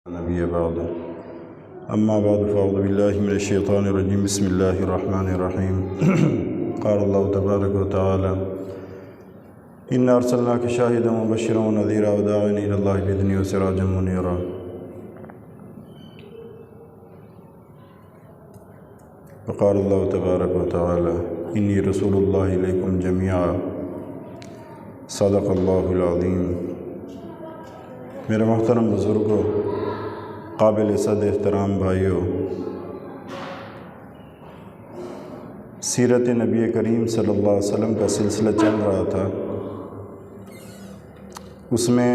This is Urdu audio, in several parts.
نبی بعد اما بعد فاعوذ باللہ من الشیطان الرجیم بسم اللہ الرحمن الرحیم قال اللہ تبارک و تعالی انا ارسلناک شاہدا ومبشرا ونذیرا وداعیا الی اللہ باذنہ وسراجا منیرا وقال اللہ تبارک و تعالی انی رسول اللہ الیکم جمیعا صدق اللہ العظیم۔ میرے محترم بزرگوں، قابل صد احترام بھائیوں، سیرت نبی کریم صلی اللہ علیہ وسلم کا سلسلہ چل رہا تھا۔ اس میں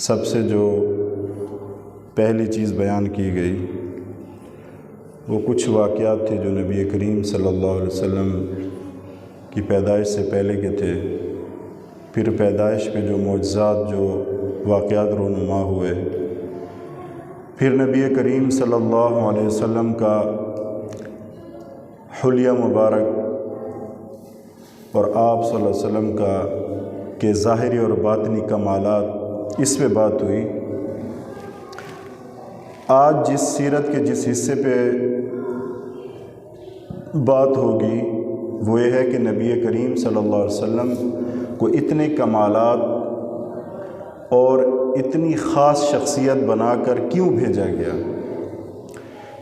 سب سے جو پہلی چیز بیان کی گئی وہ کچھ واقعات تھے جو نبی کریم صلی اللہ علیہ وسلم کی پیدائش سے پہلے کے تھے، پھر پیدائش پہ جو معجزات، جو واقعات رونما ہوئے، پھر نبی کریم صلی اللہ علیہ وسلم کا حلیہ مبارک اور آپ صلی اللہ علیہ وسلم کا کہ ظاہری اور باطنی کمالات، اس پہ بات ہوئی۔ آج جس سیرت کے جس حصے پہ بات ہوگی وہ یہ ہے کہ نبی کریم صلی اللہ علیہ وسلم کو اتنے کمالات اور اتنی خاص شخصیت بنا کر کیوں بھیجا گیا۔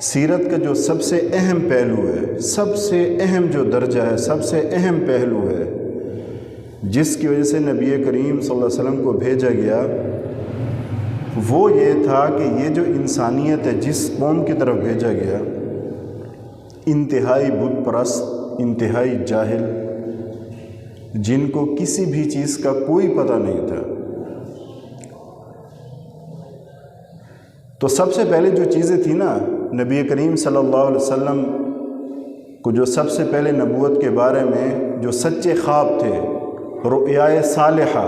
سیرت کا جو سب سے اہم پہلو ہے، سب سے اہم جو درجہ ہے، سب سے اہم پہلو ہے جس کی وجہ سے نبی کریم صلی اللہ علیہ وسلم کو بھیجا گیا، وہ یہ تھا کہ یہ جو انسانیت ہے، جس قوم کی طرف بھیجا گیا، انتہائی بت پرست، انتہائی جاہل، جن کو کسی بھی چیز کا کوئی پتہ نہیں تھا۔ تو سب سے پہلے جو چیزیں تھیں نا، نبی کریم صلی اللہ علیہ وسلم کو جو سب سے پہلے نبوت کے بارے میں جو سچے خواب تھے، رؤیائے صالحہ،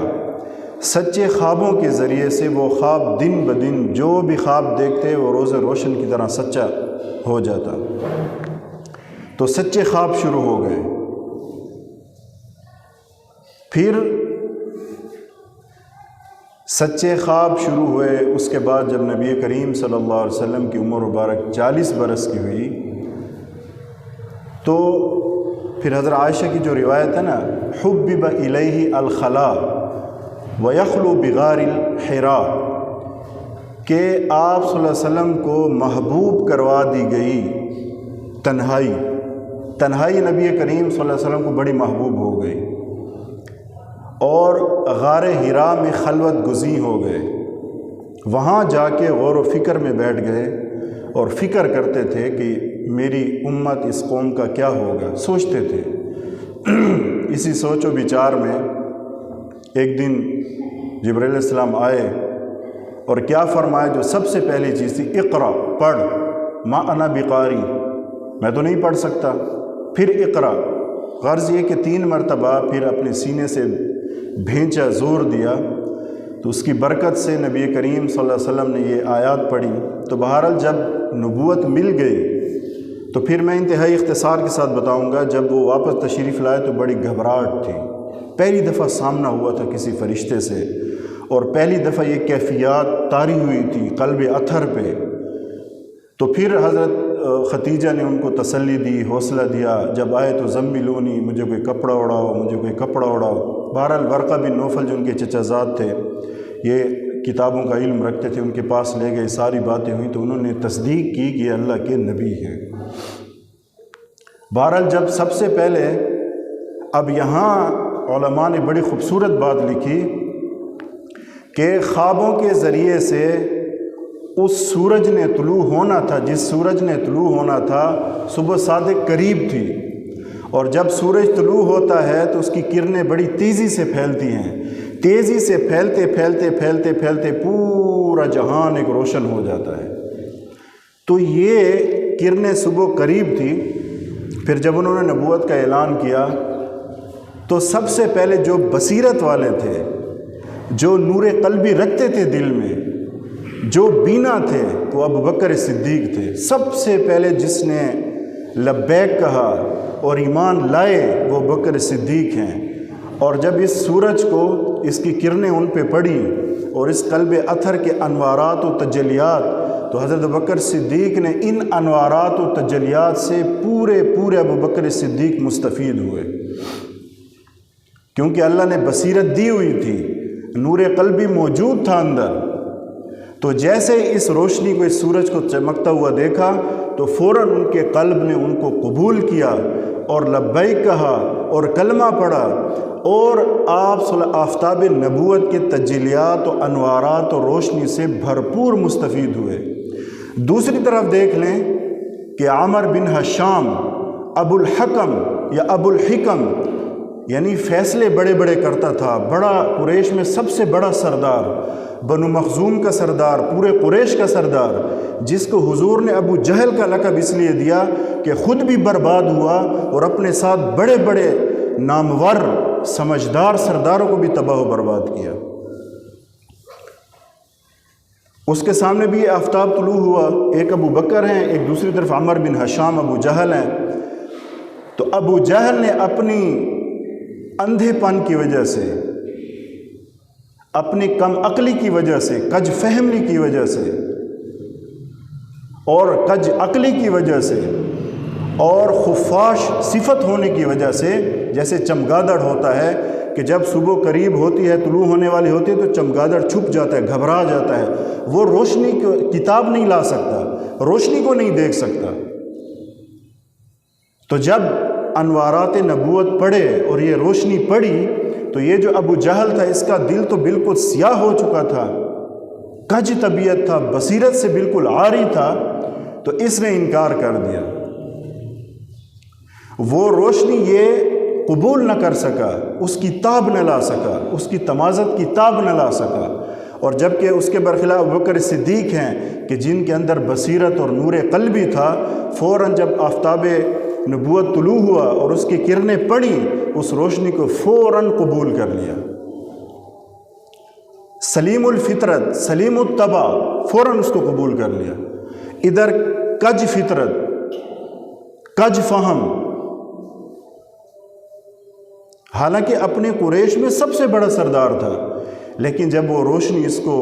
سچے خوابوں کے ذریعے سے وہ خواب دن بدن جو بھی خواب دیکھتے وہ روز روشن کی طرح سچا ہو جاتا۔ تو سچے خواب شروع ہو گئے۔ پھر سچے خواب شروع ہوئے، اس کے بعد جب نبی کریم صلی اللہ علیہ وسلم کی عمر مبارک 40 برس کی ہوئی تو پھر حضرت عائشہ کی جو روایت ہے نا، حبب الیہ الخلا ویخلو بغار الحراء، کہ آپ صلی اللہ علیہ وسلم کو محبوب کروا دی گئی تنہائی نبی کریم صلی اللہ علیہ وسلم کو بڑی محبوب ہو گئی، اور غار حراء میں خلوت گزیں ہو گئے، وہاں جا کے غور و فکر میں بیٹھ گئے اور فکر کرتے تھے کہ میری امت، اس قوم کا کیا ہوگا، سوچتے تھے۔ اسی سوچ و بچار میں ایک دن جبرائیل علیہ السلام آئے اور کیا فرمایا، جو سب سے پہلی چیز تھی، اقرا، پڑھ، ما انا بقاری، میں تو نہیں پڑھ سکتا، پھر اقرا، غرض یہ کہ 3 مرتبہ پھر اپنے سینے سے بھینچا، زور دیا، تو اس کی برکت سے نبی کریم صلی اللہ علیہ وسلم نے یہ آیات پڑھی۔ تو بہرحال جب نبوت مل گئی تو پھر میں انتہائی اختصار کے ساتھ بتاؤں گا، جب وہ واپس تشریف لائے تو بڑی گھبراہٹ تھی، پہلی دفعہ سامنا ہوا تھا کسی فرشتے سے، اور پہلی دفعہ یہ کیفیات طاری ہوئی تھی قلب اطہر پہ۔ تو پھر حضرت ختیجہ نے ان کو تسلی دی، حوصلہ دیا، جب آئے تو زملونی، مجھے کوئی کپڑا اڑاؤ، مجھے کوئی کپڑا اڑاؤ۔ بہرحال ورقہ بن نوفل جو ان کے چچا زاد تھے، یہ کتابوں کا علم رکھتے تھے، ان کے پاس لے گئے، ساری باتیں ہوئیں تو انہوں نے تصدیق کی کہ یہ اللہ کے نبی ہیں۔ بہرحال جب سب سے پہلے، اب یہاں علماء نے بڑی خوبصورت بات لکھی کہ خوابوں کے ذریعے سے اس سورج نے طلوع ہونا تھا، جس سورج نے طلوع ہونا تھا صبح صادق قریب تھی، اور جب سورج طلوع ہوتا ہے تو اس کی کرنیں بڑی تیزی سے پھیلتی ہیں، تیزی سے پھیلتے پورا جہان ایک روشن ہو جاتا ہے۔ تو یہ کرنیں صبح قریب تھی۔ پھر جب انہوں نے نبوت کا اعلان کیا تو سب سے پہلے جو بصیرت والے تھے، جو نور قلبی رکھتے تھے دل میں، جو بینا تھے، وہ ابوبکر صدیق تھے۔ سب سے پہلے جس نے لبیک کہا اور ایمان لائے وہ ابوبکر صدیق ہیں، اور جب اس سورج کو، اس کی کرنیں ان پہ پڑی، اور اس قلب اطہر کے انوارات و تجلیات، تو حضرت ابوبکر صدیق نے ان انوارات و تجلیات سے پورے ابوبکر صدیق مستفید ہوئے، کیونکہ اللہ نے بصیرت دی ہوئی تھی، نور قلبی موجود تھا اندر۔ تو جیسے اس روشنی کو، اس سورج کو چمکتا ہوا دیکھا تو فوراً ان کے قلب نے ان کو قبول کیا اور لبیک کہا اور کلمہ پڑھا، اور آپ آفتاب نبوت کے تجلیات و انوارات و روشنی سے بھرپور مستفید ہوئے۔ دوسری طرف دیکھ لیں کہ عمر بن ہشام ابو الحکم یا ابو الحکم، یعنی فیصلے بڑے بڑے کرتا تھا، بڑا قریش میں سب سے بڑا سردار، بنو مخزوم کا سردار، پورے قریش کا سردار، جس کو حضور نے ابو جہل کا لقب اس لیے دیا کہ خود بھی برباد ہوا اور اپنے ساتھ بڑے بڑے نامور سمجھدار سرداروں کو بھی تباہ و برباد کیا۔ اس کے سامنے بھی یہ آفتاب طلوع ہوا، ایک ابو بکر ہیں، ایک دوسری طرف عمر بن ہشام ابو جہل ہیں۔ تو ابو جہل نے اپنی اندھے پن کی وجہ سے، اپنی کم عقلی کی وجہ سے، کج فہمی کی وجہ سے اور کج عقلی کی وجہ سے اور خفاش صفت ہونے کی وجہ سے، جیسے چمگادڑ ہوتا ہے کہ جب صبح قریب ہوتی ہے، طلوع ہونے والی ہوتی ہے، تو چمگادڑ چھپ جاتا ہے، گھبرا جاتا ہے، وہ روشنی کو کتاب نہیں لا سکتا، روشنی کو نہیں دیکھ سکتا۔ تو جب انوارات نبوت پڑھے اور یہ روشنی پڑھی تو یہ جو ابو جہل تھا اس کا دل تو بالکل سیاہ ہو چکا تھا، کج طبیعت تھا، بصیرت سے بالکل عاری تھا، تو اس نے انکار کر دیا، وہ روشنی یہ قبول نہ کر سکا، اس کی تاب نہ لا سکا، اس کی تمازت کی تاب نہ لا سکا۔ اور جبکہ اس کے برخلاف ابوبکر صدیق ہیں کہ جن کے اندر بصیرت اور نور قلبی تھا، فوراً جب آفتاب نبوت طلوع ہوا اور اس کی کرنیں پڑی، اس روشنی کو فوراً قبول کر لیا۔ سلیم الفطرت، سلیم الطبع، فوراً اس کو قبول کر لیا۔ ادھر کج فطرت، کج فہم، حالانکہ اپنے قریش میں سب سے بڑا سردار تھا، لیکن جب وہ روشنی اس کو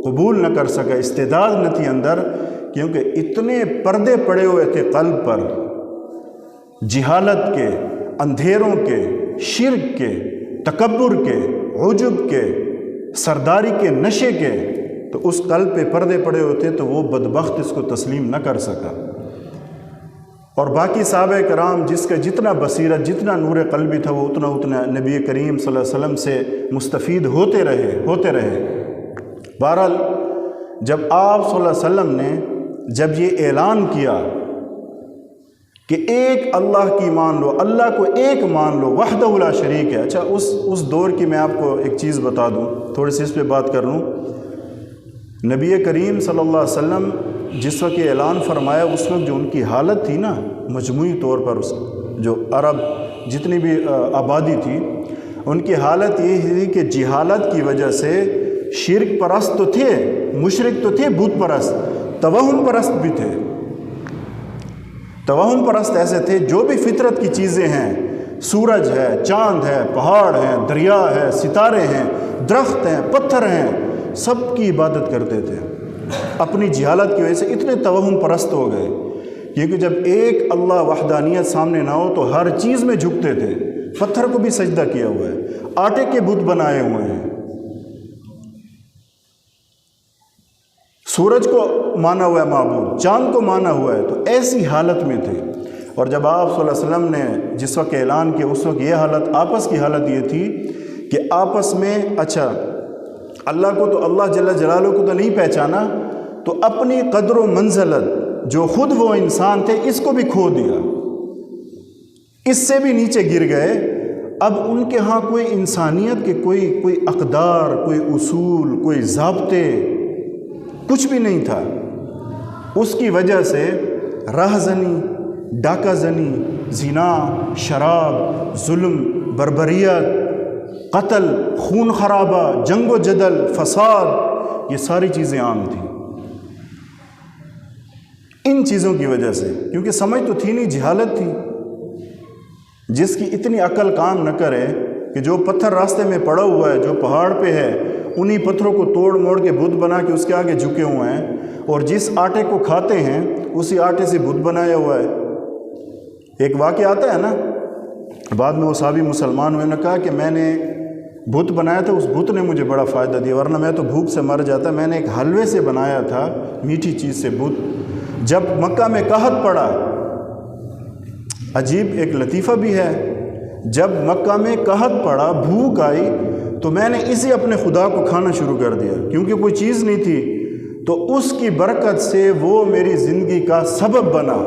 قبول نہ کر سکا، استعداد نہ تھی اندر، کیونکہ اتنے پردے پڑے ہوئے تھے قلب پر، جہالت کے، اندھیروں کے، شرک کے، تکبر کے، عجب کے، سرداری کے، نشے کے، تو اس قلب پہ پردے پڑے ہوتے تو وہ بدبخت اس کو تسلیم نہ کر سکا۔ اور باقی صحابہ کرام جس کا جتنا بصیرت، جتنا نور قلبی تھا، وہ اتنا نبی کریم صلی اللہ علیہ وسلم سے مستفید ہوتے رہے۔ بہرحال جب آپ صلی اللہ علیہ وسلم نے جب یہ اعلان کیا کہ ایک اللہ کی مان لو، اللہ کو ایک مان لو، وحدہ لا شریک ہے۔ اچھا، اس دور کی میں آپ کو ایک چیز بتا دوں، تھوڑی سی اس پہ بات کر لوں۔ نبی کریم صلی اللہ علیہ وسلم جس وقت یہ اعلان فرمایا، اس وقت جو ان کی حالت تھی نا، مجموعی طور پر جو عرب جتنی بھی آبادی تھی، ان کی حالت یہ تھی کہ جہالت کی وجہ سے شرک پرست تو تھے، مشرک تو تھے، بت پرست، توہم پرست بھی تھے۔ توہم پرست ایسے تھے جو بھی فطرت کی چیزیں ہیں، سورج ہے، چاند ہے، پہاڑ ہیں، دریا ہے، ستارے ہیں، درخت ہیں، پتھر ہیں، سب کی عبادت کرتے تھے۔ اپنی جہالت کی وجہ سے اتنے توہم پرست ہو گئے، کیونکہ جب ایک اللہ وحدانیت سامنے نہ ہو تو ہر چیز میں جھکتے تھے۔ پتھر کو بھی سجدہ کیا ہوا ہے، آٹے کے بت بنائے ہوئے ہیں، سورج کو مانا ہوا ہے معبود، چاند کو مانا ہوا ہے، تو ایسی حالت میں تھے۔ اور جب آپ صلی اللہ علیہ وسلم نے جس وقت اعلان کیا، اس وقت یہ حالت، آپس کی حالت یہ تھی کہ آپس میں اچھا اللہ کو تو، اللہ جل جلالہ کو تو نہیں پہچانا، تو اپنی قدر و منزلت جو خود وہ انسان تھے اس کو بھی کھو دیا، اس سے بھی نیچے گر گئے۔ اب ان کے ہاں کوئی انسانیت کے کوئی اقدار، کوئی اصول، کوئی ضابطے، کچھ بھی نہیں تھا۔ اس کی وجہ سے رہزنی، ڈاکہ زنی، زنا، شراب، ظلم، بربریت، قتل، خون خرابہ، جنگ و جدل، فساد، یہ ساری چیزیں عام تھیں ان چیزوں کی وجہ سے، کیونکہ سمجھ تو تھی نہیں، جہالت تھی۔ جس کی اتنی عقل کام نہ کرے کہ جو پتھر راستے میں پڑا ہوا ہے، جو پہاڑ پہ ہے، انہی پتھروں کو توڑ موڑ کے بت بنا کے اس کے آگے جھکے ہوئے ہیں، اور جس آٹے کو کھاتے ہیں اسی آٹے سے بت بنایا ہوا ہے۔ ایک واقعہ آتا ہے نا، بعد میں وہ صحابی مسلمان ہوئے، نے کہا کہ میں نے بت بنایا تھا، اس بت نے مجھے بڑا فائدہ دیا، ورنہ میں تو بھوک سے مر جاتا۔ میں نے ایک حلوے سے بنایا تھا، میٹھی چیز سے بت۔ جب مکہ میں قحط پڑا، عجیب ایک لطیفہ بھی ہے، جب مکہ میں قحط پڑا، بھوک آئی، تو میں نے اسی اپنے خدا کو کھانا شروع کر دیا، کیونکہ کوئی چیز نہیں تھی، تو اس کی برکت سے وہ میری زندگی کا سبب بنا،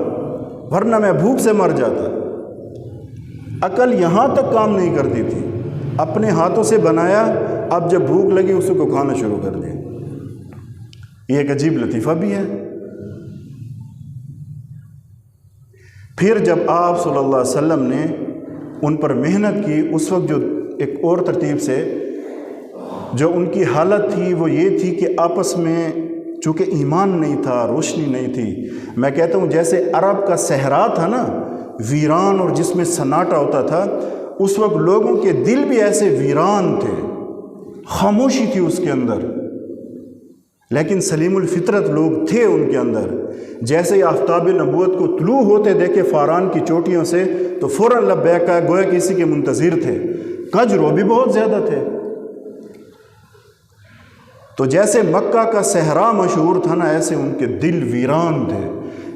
ورنہ میں بھوک سے مر جاتا۔ عقل یہاں تک کام نہیں کرتی تھی، اپنے ہاتھوں سے بنایا، اب جب بھوک لگی اسی کو کھانا شروع کر دیا۔ یہ ایک عجیب لطیفہ بھی ہے۔ پھر جب آپ صلی اللہ علیہ وسلم نے ان پر محنت کی، اس وقت جو ایک اور ترتیب سے جو ان کی حالت تھی وہ یہ تھی کہ آپس میں چونکہ ایمان نہیں تھا، روشنی نہیں تھی، میں کہتا ہوں جیسے عرب کا صحرا تھا نا، ویران، اور جس میں سناٹا ہوتا تھا، اس وقت لوگوں کے دل بھی ایسے ویران تھے، خاموشی تھی اس کے اندر، لیکن سلیم الفطرت لوگ تھے ان کے اندر۔ جیسے ہی آفتاب نبوت کو طلوع ہوتے دیکھے فاران کی چوٹیوں سے تو فوراً لبیک کہا، گویا کسی کے منتظر تھے۔ کج رو بھی بہت زیادہ تھے۔ تو جیسے مکہ کا صحرا مشہور تھا نا، ایسے ان کے دل ویران تھے۔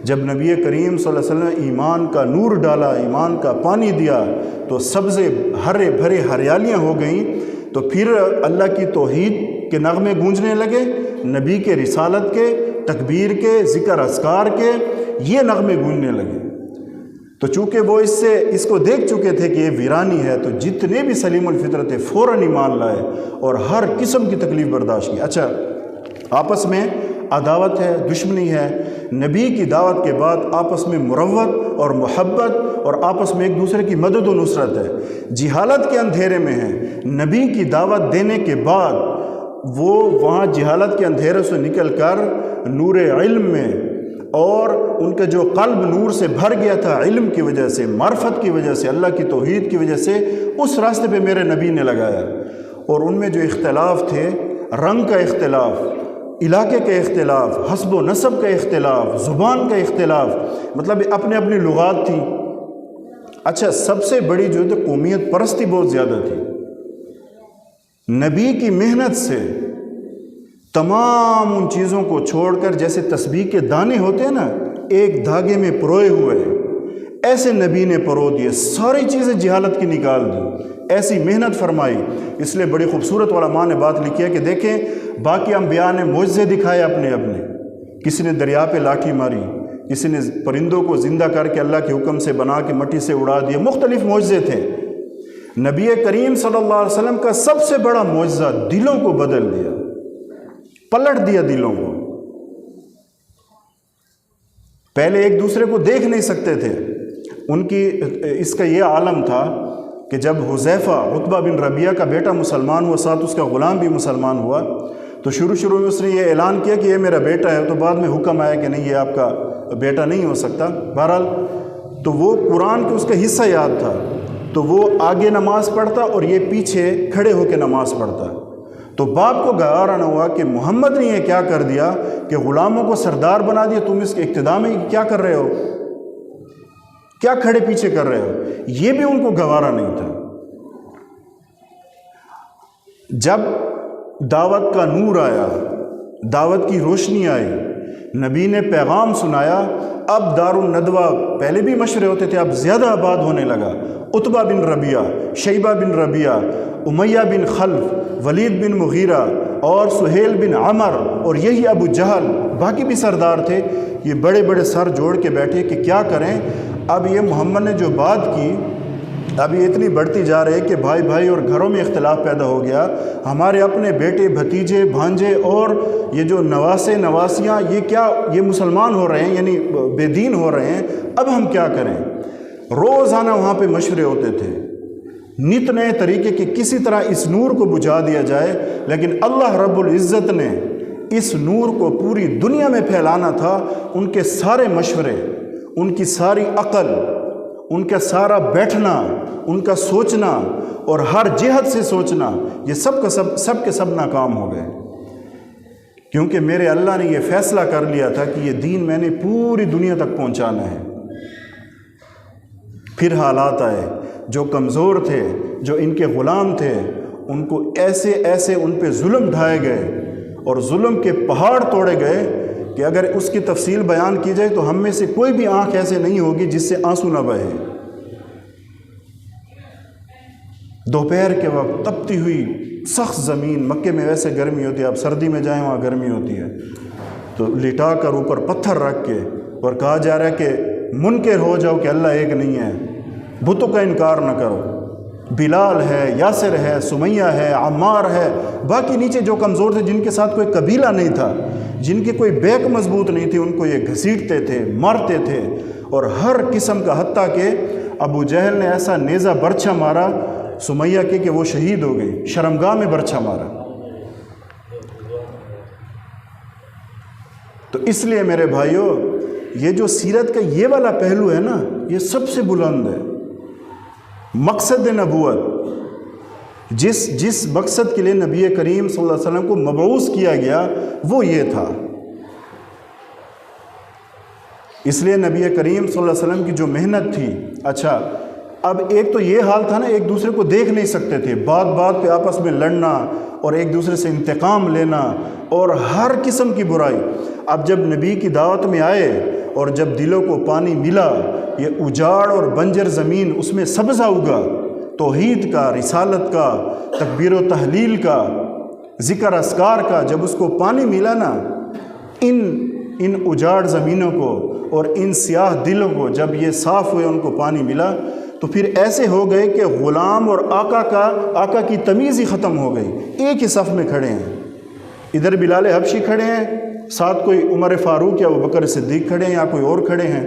جب نبی کریم صلی اللہ علیہ وسلم نے ایمان کا نور ڈالا، ایمان کا پانی دیا، تو سبزے ہرے بھرے ہریالیاں ہو گئیں۔ تو پھر اللہ کی توحید کے نغمے گونجنے لگے، نبی کے رسالت کے، تکبیر کے، ذکر اذکار کے، یہ نغمے گونجنے لگے۔ تو چونکہ وہ اس کو دیکھ چکے تھے کہ یہ ویرانی ہے، تو جتنے بھی سلیم الفطرت تھے فوراً ایمان لائے اور ہر قسم کی تکلیف برداشت کی۔ اچھا، آپس میں عداوت ہے، دشمنی ہے، نبی کی دعوت کے بعد آپس میں مروت اور محبت اور آپس میں ایک دوسرے کی مدد و نصرت ہے۔ جہالت کے اندھیرے میں ہیں، نبی کی دعوت دینے کے بعد وہ وہاں جہالت کے اندھیرے سے نکل کر نور علم میں، اور ان کا جو قلب نور سے بھر گیا تھا علم کی وجہ سے، معرفت کی وجہ سے، اللہ کی توحید کی وجہ سے، اس راستے پہ میرے نبی نے لگایا۔ اور ان میں جو اختلاف تھے، رنگ کا اختلاف، علاقے کا اختلاف، حسب و نسب کا اختلاف، زبان کا اختلاف، مطلب اپنے اپنی لغات تھیں۔ اچھا، سب سے بڑی جو ہے قومیت پرستی بہت زیادہ تھی۔ نبی کی محنت سے تمام ان چیزوں کو چھوڑ کر، جیسے تسبیح کے دانے ہوتے ہیں نا، ایک دھاگے میں پروئے ہوئے، ایسے نبی نے پرو دیے، ساری چیزیں جہالت کی نکال دی، ایسی محنت فرمائی۔ اس لیے بڑی خوبصورت علماء نے بات لکھی ہے کہ دیکھیں، باقی انبیاء نے معجزے دکھائے اپنے اپنے، کسی نے دریا پہ لاٹھی ماری، کسی نے پرندوں کو زندہ کر کے اللہ کے حکم سے بنا کے مٹی سے اڑا دیا، مختلف معجزے تھے۔ نبی کریم صلی اللہ علیہ وسلم کا سب سے بڑا معجزہ دلوں کو بدل دیا، پلٹ دیا دلوں کو۔ پہلے ایک دوسرے کو دیکھ نہیں سکتے تھے، ان کی اس کا یہ عالم تھا کہ جب حذیفہ عتبہ بن ربیعہ کا بیٹا مسلمان ہوا، ساتھ اس کا غلام بھی مسلمان ہوا، تو شروع میں اس نے یہ اعلان کیا کہ یہ میرا بیٹا ہے، تو بعد میں حکم آیا کہ نہیں، یہ آپ کا بیٹا نہیں ہو سکتا۔ بہرحال تو وہ قرآن کے اس کا حصہ یاد تھا، تو وہ آگے نماز پڑھتا اور یہ پیچھے کھڑے ہو کے نماز پڑھتا۔ تو باپ کو گوارا نہ ہوا کہ محمد نے یہ کیا کر دیا کہ غلاموں کو سردار بنا دیا، تم اس کے اقتداء میں کیا کر رہے ہو، کیا کھڑے پیچھے کر رہے ہو، یہ بھی ان کو گوارا نہیں تھا۔ جب دعوت کا نور آیا، دعوت کی روشنی آئی، نبی نے پیغام سنایا، اب دار الندوہ، پہلے بھی مشورے ہوتے تھے، اب زیادہ آباد ہونے لگا۔ عتبہ بن ربیعہ، شیبہ بن ربیعہ، امیہ بن خلف، ولید بن مغیرہ اور سہیل بن عمر، اور یہی ابو جہل، باقی بھی سردار تھے، یہ بڑے بڑے سر جوڑ کے بیٹھے کہ کیا کریں۔ اب یہ محمد نے جو بات کی، اب یہ اتنی بڑھتی جا رہی ہے کہ بھائی بھائی اور گھروں میں اختلاف پیدا ہو گیا، ہمارے اپنے بیٹے بھتیجے بھانجے اور یہ جو نواسے نواسیاں، یہ کیا، یہ مسلمان ہو رہے ہیں، یعنی بے دین ہو رہے ہیں، اب ہم کیا کریں۔ روزانہ وہاں پہ مشورے ہوتے تھے، نت نئے طریقے کہ کسی طرح اس نور کو بجھا دیا جائے، لیکن اللہ رب العزت نے اس نور کو پوری دنیا میں پھیلانا تھا۔ ان کے سارے مشورے، ان کی ساری عقل، ان کا سارا بیٹھنا، ان کا سوچنا، اور ہر جہت سے سوچنا، یہ سب کے سب ناکام ہو گئے، کیونکہ میرے اللہ نے یہ فیصلہ کر لیا تھا کہ یہ دین میں نے پوری دنیا تک پہنچانا ہے۔ پھر حالات آئے، جو کمزور تھے، جو ان کے غلام تھے، ان کو ایسے ایسے ان پہ ظلم ڈھائے گئے اور ظلم کے پہاڑ توڑے گئے کہ اگر اس کی تفصیل بیان کی جائے تو ہم میں سے کوئی بھی آنکھ ایسے نہیں ہوگی جس سے آنسو نہ بہے۔ دوپہر کے وقت تپتی ہوئی سخت زمین، مکے میں ویسے گرمی ہوتی ہے، آپ سردی میں جائیں وہاں گرمی ہوتی ہے، تو لٹا کر اوپر پتھر رکھ کے اور کہا جا رہا ہے کہ منکر ہو جاؤ کہ اللہ ایک نہیں ہے، بتوں کا انکار نہ کرو۔ بلال ہے، یاسر ہے، سمیہ ہے، عمار ہے، باقی نیچے جو کمزور تھے، جن کے ساتھ کوئی قبیلہ نہیں تھا، جن کی کوئی بیک مضبوط نہیں تھی، ان کو یہ گھسیٹتے تھے، مارتے تھے، اور ہر قسم کا، حتیٰ کہ ابو جہل نے ایسا نیزہ برچھا مارا سمیہ کے کہ وہ شہید ہو گئی، شرمگاہ میں برچھا مارا۔ تو اس لیے میرے بھائیوں، یہ جو سیرت کا یہ والا پہلو ہے نا، یہ سب سے بلند ہے۔ مقصد نبوت، جس مقصد کے لیے نبی کریم صلی اللہ علیہ وسلم کو مبعوث کیا گیا، وہ یہ تھا۔ اس لیے نبی کریم صلی اللہ علیہ وسلم کی جو محنت تھی، اچھا اب ایک تو یہ حال تھا نا، ایک دوسرے کو دیکھ نہیں سکتے تھے، بات بات پہ آپس میں لڑنا اور ایک دوسرے سے انتقام لینا اور ہر قسم کی برائی۔ اب جب نبی کی دعوت میں آئے اور جب دلوں کو پانی ملا، یہ اجاڑ اور بنجر زمین، اس میں سبزہ اگا، توحید کا، رسالت کا، تکبیر و تحلیل کا، ذکر اذکار کا، جب اس کو پانی ملا نا، ان اجاڑ زمینوں کو اور ان سیاہ دلوں کو جب یہ صاف ہوئے، ان کو پانی ملا، تو پھر ایسے ہو گئے کہ غلام اور آقا کی تمیز ہی ختم ہو گئی، ایک ہی صف میں کھڑے ہیں۔ ادھر بلال حبشی کھڑے ہیں، ساتھ کوئی عمر فاروق یا ابوبکر صدیق کھڑے ہیں، یا کوئی اور کھڑے ہیں،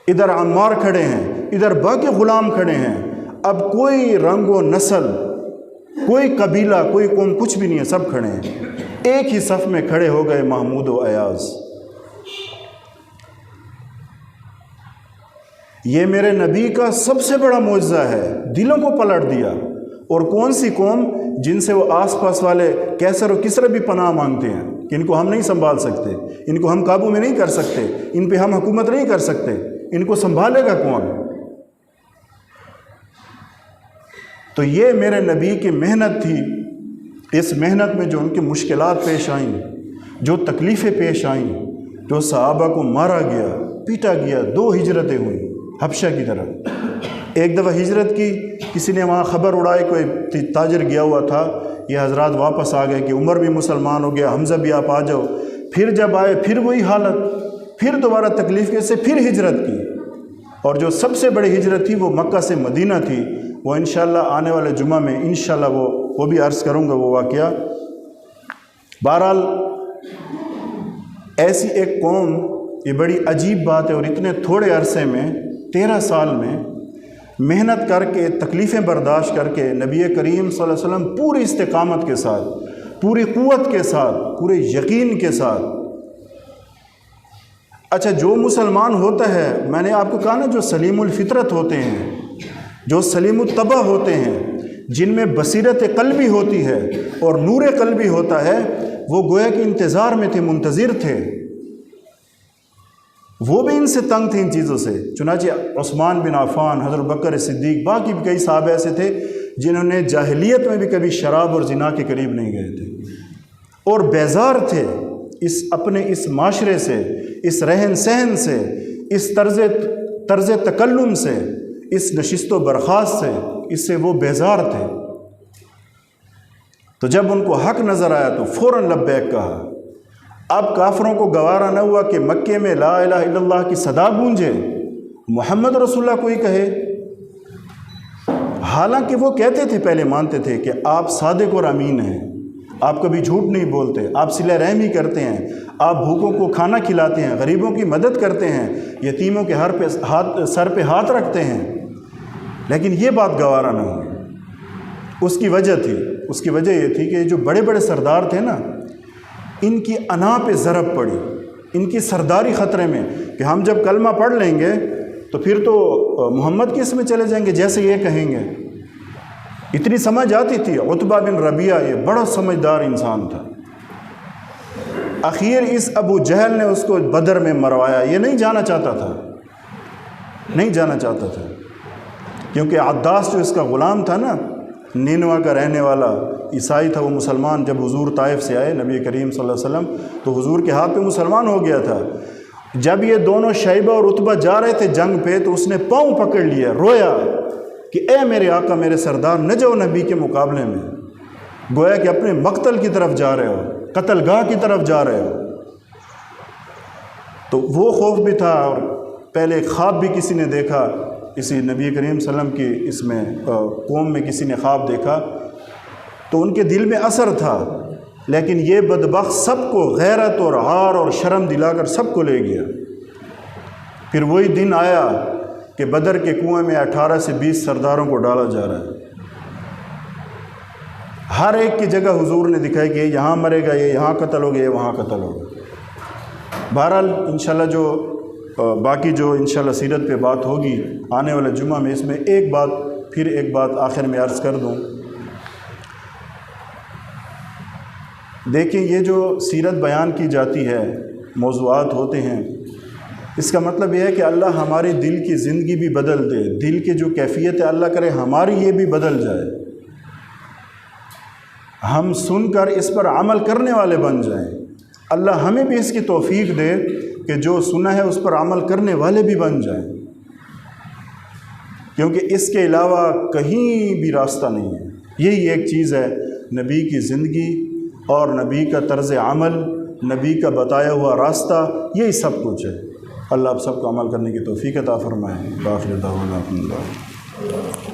ادھر عمار کھڑے ہیں، ادھر باقی غلام کھڑے ہیں۔ اب کوئی رنگ و نسل، کوئی قبیلہ، کوئی قوم، کچھ بھی نہیں ہے، سب کھڑے ہیں، ایک ہی صف میں کھڑے ہو گئے محمود و ایاز۔ یہ میرے نبی کا سب سے بڑا معجزہ ہے، دلوں کو پلٹ دیا۔ اور کون سی قوم جن سے وہ آس پاس والے کیسر و کسرا بھی پناہ مانگتے ہیں کہ ان کو ہم نہیں سنبھال سکتے، ان کو ہم قابو میں نہیں کر سکتے، ان پہ ہم حکومت نہیں کر سکتے، ان کو سنبھالے گا کون؟ تو یہ میرے نبی کی محنت تھی۔ اس محنت میں جو ان کی مشکلات پیش آئیں، جو تکلیفیں پیش آئیں، جو صحابہ کو مارا گیا، پیٹا گیا، 2 ہجرتیں ہوئیں حبشہ کی طرف۔ ایک دفعہ ہجرت کی، کسی نے وہاں خبر اڑائی، کوئی تاجر گیا ہوا تھا، یہ حضرات واپس آ گئے کہ عمر بھی مسلمان ہو گیا، حمزہ بھی آپ آ جاؤ۔ پھر جب آئے، پھر وہی حالت، پھر دوبارہ تکلیف کے سے پھر ہجرت کی۔ اور جو سب سے بڑی ہجرت تھی وہ مکہ سے مدینہ تھی، وہ انشاءاللہ آنے والے جمعہ میں انشاءاللہ وہ بھی عرض کروں گا وہ واقعہ۔ بہرحال ایسی ایک قوم، یہ بڑی عجیب بات ہے، اور اتنے تھوڑے عرصے میں 13 سال میں محنت کر کے، تکلیفیں برداشت کر کے، نبی کریم صلی اللہ علیہ وسلم پوری استقامت کے ساتھ، پوری قوت کے ساتھ، پورے یقین کے ساتھ۔ اچھا، جو مسلمان ہوتا ہے، میں نے آپ کو کہا نا، جو سلیم الفطرت ہوتے ہیں، جو سلیم الطبع ہوتے ہیں، جن میں بصیرت قلبی ہوتی ہے اور نور قلبی ہوتا ہے، وہ گویا کہ انتظار میں تھے، منتظر تھے، وہ بھی ان سے تنگ تھے ان چیزوں سے۔ چنانچہ عثمان بن عفان، حضرت بکر صدیق، باقی بھی کئی صحابہ ایسے تھے جنہوں نے جاہلیت میں بھی کبھی شراب اور زنا کے قریب نہیں گئے تھے، اور بیزار تھے اپنے اس معاشرے سے، اس رہن سہن سے، اس طرز تکلم سے، اس نشست و برخاست سے، اس سے وہ بیزار تھے۔ تو جب ان کو حق نظر آیا تو فوراً لبیک کہا۔ اب کافروں کو گوارا نہ ہوا کہ مکے میں لا الہ الا اللہ کی صدا گونجے، محمد رسول اللہ کوئی کہے، حالانکہ وہ کہتے تھے، پہلے مانتے تھے کہ آپ صادق اور امین ہیں، آپ کبھی جھوٹ نہیں بولتے، آپ صلہ رحمی کرتے ہیں، آپ بھوکوں کو کھانا کھلاتے ہیں، غریبوں کی مدد کرتے ہیں، یتیموں کے سر پہ ہاتھ رکھتے ہیں، لیکن یہ بات گوارا نہ ہوئی۔ اس کی وجہ تھی، اس کی وجہ یہ تھی کہ جو بڑے بڑے سردار تھے نا، ان کی انا پہ ضرب پڑی، ان کی سرداری خطرے میں، کہ ہم جب کلمہ پڑھ لیں گے تو پھر تو محمد کی اس میں چلے جائیں گے جیسے یہ کہیں گے، اتنی سمجھ آتی تھی۔ عتبہ بن ربیعہ یہ بڑا سمجھدار انسان تھا۔ اخیر اس ابو جہل نے اس کو بدر میں مروایا۔ یہ نہیں جانا چاہتا تھا، نہیں جانا چاہتا تھا، کیونکہ عداس جو اس کا غلام تھا نا، نینوا کا رہنے والا عیسائی تھا، وہ مسلمان جب حضور طائف سے آئے نبی کریم صلی اللہ علیہ وسلم تو حضور کے ہاتھ پہ مسلمان ہو گیا تھا۔ جب یہ دونوں شیبہ اور عتبہ جا رہے تھے جنگ پہ تو اس نے پاؤں پکڑ لیا، رویا کہ اے میرے آقا میرے سردار، نہ جاؤ نبی کے مقابلے میں، گویا کہ اپنے مقتل کی طرف جا رہے ہو، قتل گاہ کی طرف جا رہے ہو۔ تو وہ خوف بھی تھا، اور پہلے خواب بھی کسی نے دیکھا، کسی نبی کریم صلی اللہ علیہ وسلم کی اس میں قوم میں کسی نے خواب دیکھا تو ان کے دل میں اثر تھا، لیکن یہ بدبخت سب کو غیرت اور عار اور شرم دلا کر سب کو لے گیا۔ پھر وہی دن آیا کہ بدر کے کنویں میں 18 سے 20 سرداروں کو ڈالا جا رہا ہے۔ ہر ایک کی جگہ حضور نے دکھایا کہ یہ یہاں مرے گا، یہ یہاں قتل ہو گیا، یہ وہاں قتل ہوگا۔ بہرحال انشاءاللہ جو باقی جو انشاءاللہ سیرت پہ بات ہوگی آنے والے جمعہ میں، اس میں ایک بات آخر میں عرض کر دوں۔ دیکھیں، یہ جو سیرت بیان کی جاتی ہے، موضوعات ہوتے ہیں، اس کا مطلب یہ ہے کہ اللہ ہمارے دل کی زندگی بھی بدل دے، دل کی جو کیفیت ہے اللہ کرے ہماری یہ بھی بدل جائے، ہم سن کر اس پر عمل کرنے والے بن جائیں۔ اللہ ہمیں بھی اس کی توفیق دے کہ جو سنا ہے اس پر عمل کرنے والے بھی بن جائیں، کیونکہ اس کے علاوہ کہیں بھی راستہ نہیں ہے۔ یہی ایک چیز ہے، نبی کی زندگی اور نبی کا طرز عمل، نبی کا بتایا ہوا راستہ، یہی سب کچھ ہے۔ اللہ آپ سب کو عمل کرنے کی توفیق عطا فرمائے۔ باخر دعوانا الحمد للہ۔